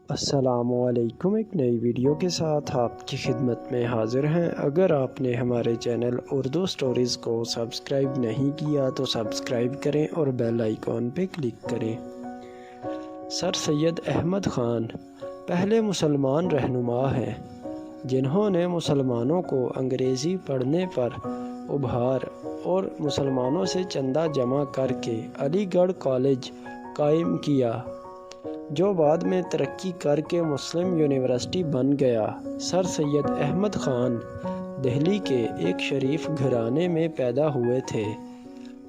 السلام علیکم، ایک نئی ویڈیو کے ساتھ آپ کی خدمت میں حاضر ہیں۔ اگر آپ نے ہمارے چینل اردو سٹوریز کو سبسکرائب نہیں کیا تو سبسکرائب کریں اور بیل آئیکن پہ کلک کریں۔ سر سید احمد خان پہلے مسلمان رہنما ہیں جنہوں نے مسلمانوں کو انگریزی پڑھنے پر ابھار اور مسلمانوں سے چندہ جمع کر کے علی گڑھ کالج قائم کیا، جو بعد میں ترقی کر کے مسلم یونیورسٹی بن گیا۔ سر سید احمد خان دہلی کے ایک شریف گھرانے میں پیدا ہوئے تھے۔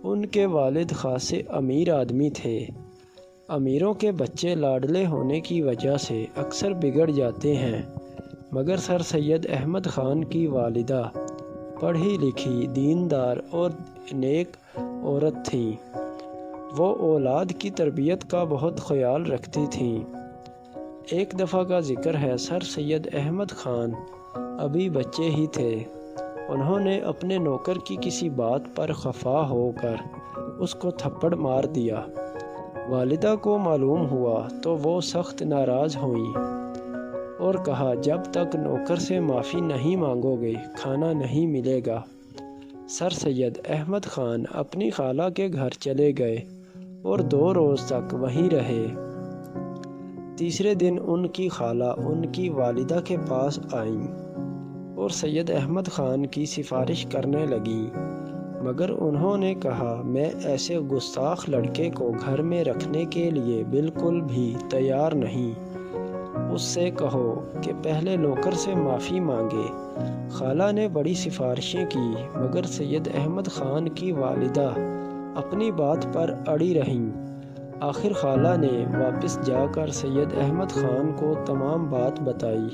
ان کے والد خاصے امیر آدمی تھے۔ امیروں کے بچے لاڈلے ہونے کی وجہ سے اکثر بگڑ جاتے ہیں، مگر سر سید احمد خان کی والدہ پڑھی لکھی، دیندار اور نیک عورت تھیں۔ وہ اولاد کی تربیت کا بہت خیال رکھتی تھیں۔ ایک دفعہ کا ذکر ہے، سر سید احمد خان ابھی بچے ہی تھے۔ انہوں نے اپنے نوکر کی کسی بات پر خفا ہو کر اس کو تھپڑ مار دیا۔ والدہ کو معلوم ہوا تو وہ سخت ناراض ہوئیں اور کہا، جب تک نوکر سے معافی نہیں مانگو گے کھانا نہیں ملے گا۔ سر سید احمد خان اپنی خالہ کے گھر چلے گئے اور 2 روز تک وہیں رہے۔ تیسرے دن ان کی خالہ ان کی والدہ کے پاس آئیں اور سید احمد خان کی سفارش کرنے لگیں، مگر انہوں نے کہا، میں ایسے گستاخ لڑکے کو گھر میں رکھنے کے لیے بالکل بھی تیار نہیں۔ اس سے کہو کہ پہلے نوکر سے معافی مانگے۔ خالہ نے بڑی سفارشیں کی، مگر سید احمد خان کی والدہ اپنی بات پر اڑی رہیں۔ آخر خالہ نے واپس جا کر سید احمد خان کو تمام بات بتائی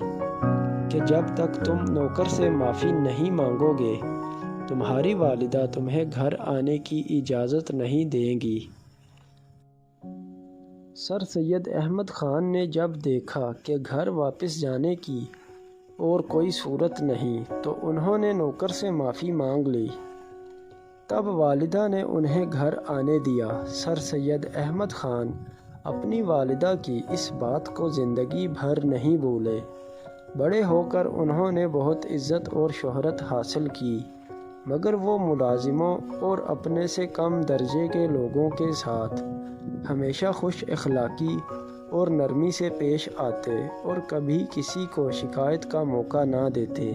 کہ جب تک تم نوکر سے معافی نہیں مانگو گے تمہاری والدہ تمہیں گھر آنے کی اجازت نہیں دیں گی۔ سر سید احمد خان نے جب دیکھا کہ گھر واپس جانے کی اور کوئی صورت نہیں تو انہوں نے نوکر سے معافی مانگ لی۔ تب والدہ نے انہیں گھر آنے دیا۔ سر سید احمد خان اپنی والدہ کی اس بات کو زندگی بھر نہیں بھولے۔ بڑے ہو کر انہوں نے بہت عزت اور شہرت حاصل کی، مگر وہ ملازموں اور اپنے سے کم درجے کے لوگوں کے ساتھ ہمیشہ خوش اخلاقی اور نرمی سے پیش آتے اور کبھی کسی کو شکایت کا موقع نہ دیتے۔